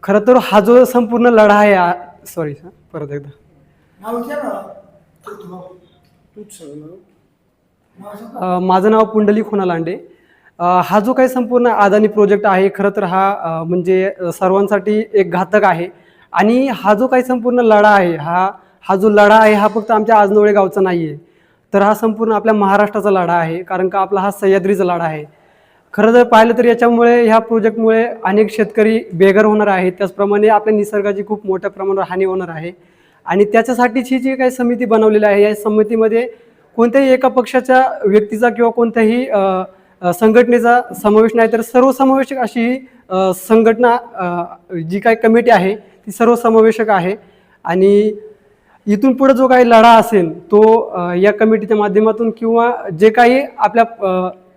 खरं तर हा जो संपूर्ण लढा आहे, सॉरी परत एकदा, माझं नाव पुंडलिक होना लांडे. हा जो काही संपूर्ण अदानी प्रोजेक्ट आहे, खरं तर हा म्हणजे सर्वांसाठी एक घातक आहे. आणि हा जो काही संपूर्ण लढा आहे, हा जो लढा आहे हा फक्त आमच्या आजनोळे गावचा नाही आहे, तर हा संपूर्ण आपल्या महाराष्ट्राचा लढा आहे. कारण का आपला हा सह्याद्रीचा लढा आहे. खरं जर पाहिलं तर याच्यामुळे, ह्या प्रोजेक्टमुळे अनेक शेतकरी बेघर होणार आहेत. त्याचप्रमाणे आपल्या निसर्गाची खूप मोठ्या प्रमाणावर हानी होणार आहे. आणि त्याच्यासाठीच ही जी काही समिती बनवलेली आहे, या समितीमध्ये कोणत्याही एका पक्षाच्या व्यक्तीचा किंवा कोणत्याही संघटनेचा समावेश नाही, तर सर्वसमावेशक अशी संघटना, जी काही कमिटी आहे ती सर्वसमावेशक आहे. आणि इथून पुढे जो काही लढा असेल तो या कमिटीच्या माध्यमातून किंवा जे काही आपल्या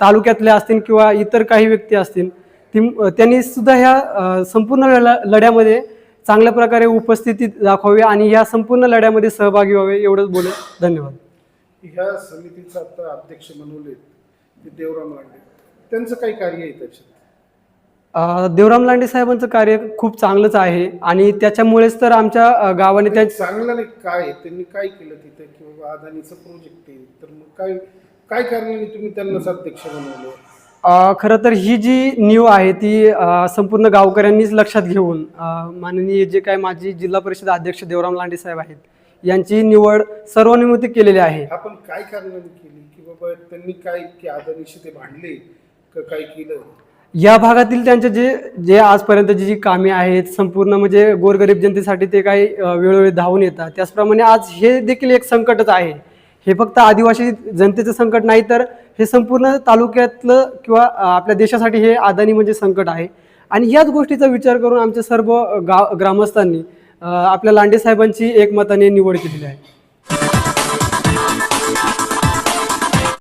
तालुक्यातले असतील किंवा इतर काही व्यक्ती असतील, त्यांनी सुद्धा ह्या संपूर्ण लढ्यामध्ये चांगल्या प्रकारे उपस्थिती दाखवावी आणि या संपूर्ण लढ्यामध्ये सहभागी व्हावे, एवढंच बोलत धन्यवाद. ह्या समितीचा आता अध्यक्ष बनवले ते देवराम लांडे, त्यांचं काही कार्य आहे त्याच्यात? देवराम लांडे साहेबांचं कार्य खूप चांगलंच आहे आणि त्याच्यामुळेच तर आमच्या गावाने त्या चांगलं नाही, काय त्यांनी काय केलं तिथे की बाबा अदानीचं प्रोजेक्ट आहे, तर मग काय काय कारणाने तुम्ही त्यांनाच अध्यक्ष बनवलं? खरं तर ही जी नीव आहे ती संपूर्ण गावकऱ्यांनीच लक्षात घेऊन माननीय जे काय माजी जिल्हा परिषद अध्यक्ष देवराम लांडे साहेब आहेत, यांची निवड सर्वानुमते केलेली आहे. आपण काय कारणाने केली की बाबा त्यांनी काय की अदानीशी ते भांडले का काय केलं? या भागातील त्यांचे जे आजपर्यंतची जी कामे आहेत, संपूर्ण म्हणजे गोरगरीब जनतेसाठी ते काही वेळोवेळी धावून येतात. त्याचप्रमाणे आज हे देखील एक संकटच आहे. हे फक्त आदिवासी जनतेचं संकट नाही, तर हे संपूर्ण तालुक्यातलं किंवा आपल्या देशासाठी हे अदानी म्हणजे संकट आहे. आणि याच गोष्टीचा विचार करून आमच्या सर्व ग्रामस्थांनी आपल्या लांडे साहेबांची एकमताने निवड केलेली आहे.